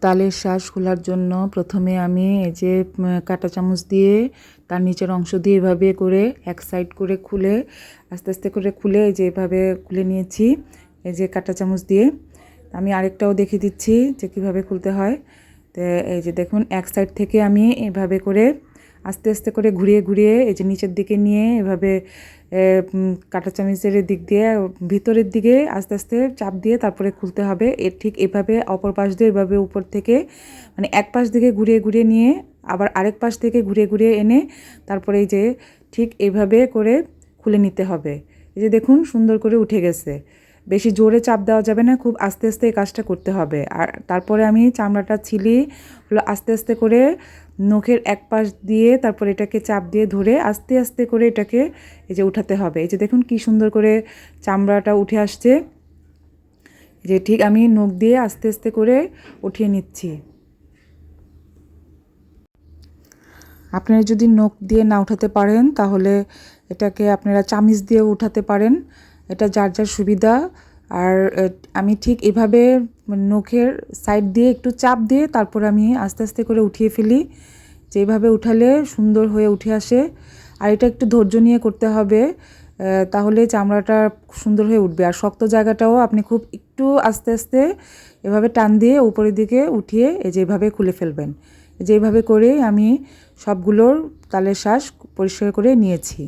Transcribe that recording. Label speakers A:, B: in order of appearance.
A: তালের শাঁস খোলার জন্য প্রথমে আমি এই যে কাঁটা চামচ দিয়ে তার নিচের অংশ দিয়ে এভাবে করে এক সাইড করে খুলে আস্তে আস্তে করে খুলে এই যে এভাবে খুলে নিয়েছি এই যে কাঁটা চামচ দিয়ে। আমি আরেকটাও দেখিয়ে দিচ্ছি যে কীভাবে খুলতে হয়। তো এই যে দেখুন এক সাইড থেকে আমি এভাবে করে আস্তে আস্তে করে ঘুরিয়ে ঘুরিয়ে এই যে নিচের দিকে নিয়ে এভাবে কাঁটা চামচের দিক দিয়ে ভিতরের দিকে আস্তে আস্তে চাপ দিয়ে তারপরে খুলতে হবে। ঠিক এভাবে অপর পাশ দিয়ে এভাবে উপর থেকে মানে এক পাশ দিকে ঘুরিয়ে ঘুরিয়ে নিয়ে আবার আরেক পাশ থেকে ঘুরিয়ে ঘুরিয়ে এনে তারপরে এই যে ঠিক এইভাবে করে খুলে নিতে হবে। এই যে দেখুন সুন্দর করে উঠে গেছে। বেশি জোরে চাপ দেওয়া যাবে না, খুব আস্তে আস্তে এই কাজটা করতে হবে। আর তারপরে আমি চামড়াটা ছিলি হলো আস্তে আস্তে করে নখের এক পাশ দিয়ে তারপর এটাকে চাপ দিয়ে ধরে আস্তে আস্তে করে এটাকে এই যে উঠাতে হবে। এই যে দেখুন কি সুন্দর করে চামড়াটা উঠে আসছে। যে ঠিক আমি নখ দিয়ে আস্তে আস্তে করে উঠিয়ে নিচ্ছি। আপনারা যদি নখ দিয়ে না উঠাতে পারেন তাহলে এটাকে আপনারা চামিচ দিয়ে উঠাতে পারেন, এটা যার যার সুবিধা। আর আমি ঠিক এভাবে নখের সাইড দিয়ে একটু চাপ দিয়ে তারপর আমি আস্তে আস্তে করে উঠিয়ে ফেলি। যেভাবে উঠালে সুন্দর হয়ে উঠে আসে। আর এটা একটু ধৈর্য নিয়ে করতে হবে, তাহলে চামড়াটা সুন্দর হয়ে উঠবে। আর শক্ত জায়গাটাও আপনি খুব একটু আস্তে আস্তে এভাবে টান দিয়ে উপরের দিকে উঠিয়ে এই যেভাবে খুলে ফেলবেন। যেভাবে করে আমি সবগুলোর তালের শাঁস পরিষ্কার করে নিয়েছি।